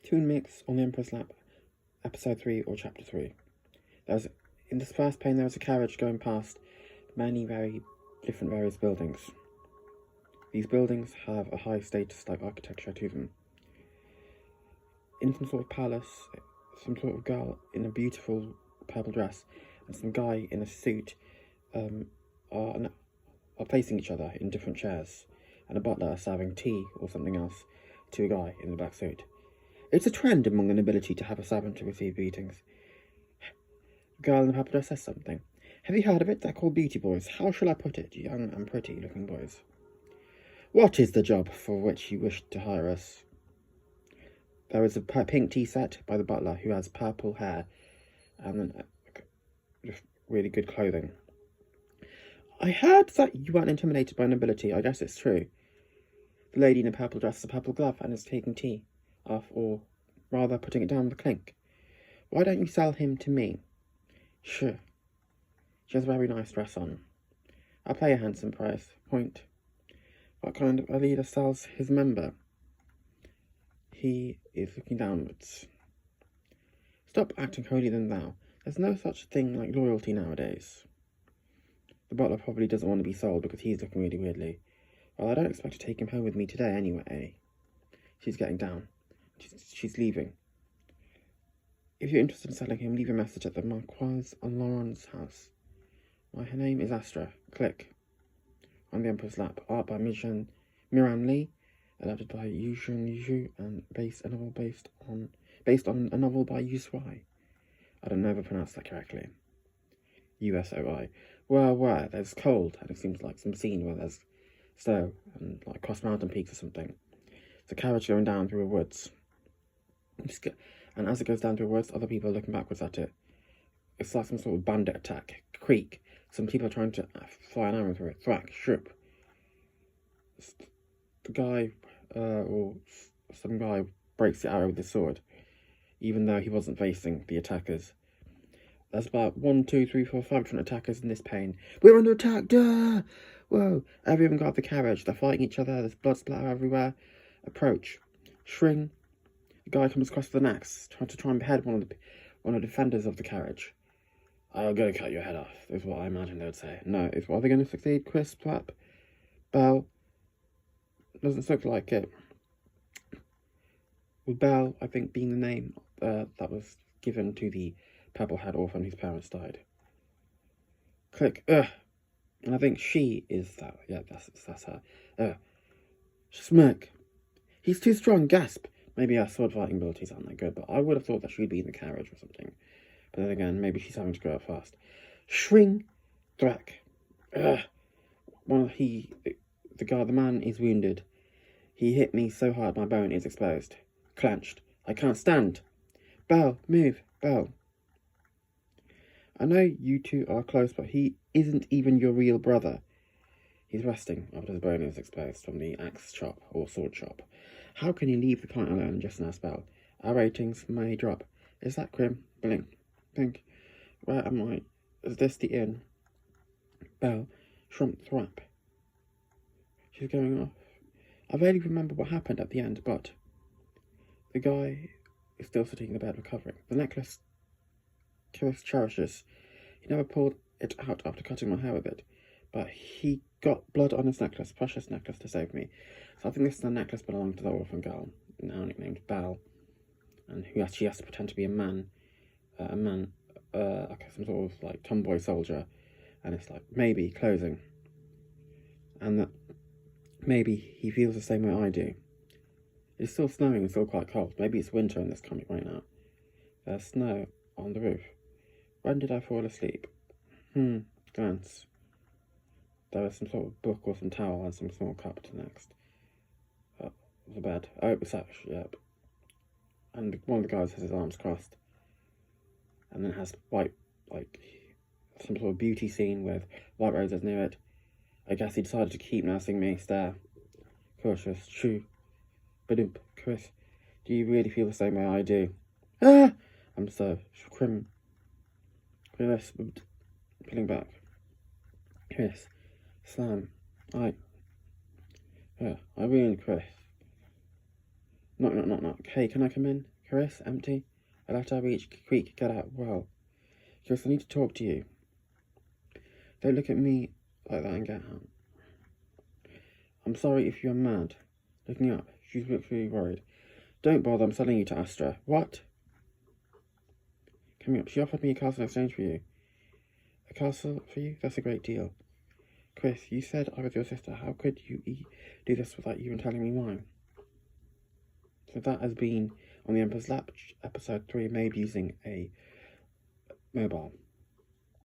Toomics on the Emperor's Lap, Episode 3 or Chapter 3. In this first pane there was a carriage going past many very different various buildings. These buildings have a high status-like architecture to them. In some sort of palace, some sort of girl in a beautiful purple dress and some guy in a suit are facing each other in different chairs, and a butler serving tea or something else to a guy in the black suit. It's a trend among the nobility to have a servant to receive greetings. The girl in the purple dress says something. Have you heard of it? They're called beauty boys. How shall I put it? Young and pretty-looking boys. What is the job for which you wish to hire us? There is a pink tea set by the butler who has purple hair and really good clothing. I heard that you weren't intimidated by nobility. I guess it's true. The lady in a purple dress has a purple glove and is taking tea off, or rather putting it down with a clink. Why don't you sell him to me? Sure. She has a very nice dress on. I'll pay a handsome price. Point. What kind of a leader sells his member? He is looking downwards. Stop acting holier than thou. There's no such thing like loyalty nowadays. The butler probably doesn't want to be sold because he's looking really weirdly. Well, I don't expect to take him home with me today anyway. She's getting down. She's leaving. If you're interested in selling him, leave a message at the Marquise on Lauren's house. My name is Astra. Click. On the Emperor's Lap. Art by Miran Lee. Adapted by Yu, and based on a novel by Usui. I don't know if I pronounced that correctly. USOI. Where there's cold, and it seems like some scene where there's snow and like across mountain peaks or something. It's a carriage going down through the woods. And as it goes down through the woods, other people are looking backwards at it. It's like some sort of bandit attack. Creak. Some people are trying to fly an arrow through it. Thwack. Shroop. The guy, or some guy, breaks the arrow with his sword, even though he wasn't facing the attackers. There's about 1, 2, 3, 4, 5 different attackers in this pane. We're under attack! Duh! Whoa! Everyone got the carriage. They're fighting each other. There's blood splatter everywhere. Approach. Shring. The guy comes across with an axe, trying to behead one of the defenders of the carriage. I'm going to cut your head off, is what I imagine they would say. No, is what are they going to succeed? Crisp, slap, Bell. Doesn't look like it. With Bell, I think, being the name that was given to the purple-haired orphan whose parents died. Click. And I think she is that. Yeah, that's her. Smirk. He's too strong. Gasp. Maybe her sword fighting abilities aren't that good, but I would have thought that she'd be in the carriage or something. But then again, maybe she's having to go up fast. Shring. Thwack. The man is wounded. He hit me so hard my bone is exposed. Clenched. I can't stand. Bell, move. Bell. I know you two are close, but he isn't even your real brother. He's resting after his bone is exposed from the axe chop or sword chop. How can you leave the client alone and just nurse Bell? Our ratings may drop. Is that grim? Blink. Think. Where am I? Is this the inn? Bell. Shrimp thwap. She's going off. I barely remember what happened at the end, but the guy is still sitting in the bed recovering. The necklace Chris cherishes. He never pulled it out after cutting my hair with it, but he got blood on his necklace, precious necklace, to save me. So I think this is the necklace belonging to the orphan girl, now nicknamed Belle, and she has to pretend to be a man, like some sort of like tomboy soldier, and it's like maybe closing, and that maybe he feels the same way I do. It's still snowing and still quite cold. Maybe it's winter in this comic right now. There's snow on the roof. When did I fall asleep? Glance. There was some sort of book or some towel and some small cup to next. The bed. Oh, it was actually, yep. And one of the guys has his arms crossed. And then has white, like, some sort of beauty scene with white roses near it. I guess he decided to keep nursing me. Stare. Cautious. Shoo. Badoop. Chris. Do you really feel the same way I do? Ah! I'm so Chris. Pulling back. Chris. Slam. I ruined Chris. Knock. Hey, can I come in? Chris, empty. I left our creek, get out. Well, Chris, I need to talk to you. Don't look at me like that and get out. I'm sorry if you're mad. Looking up, she's literally worried. Don't bother, I'm selling you to Astra. What? Coming up, she offered me a castle in exchange for you. A castle for you? That's a great deal. Chris, you said I was your sister. How could you do this without even telling me why? So that has been on the Emperor's Lap, episode 3, made using a mobile.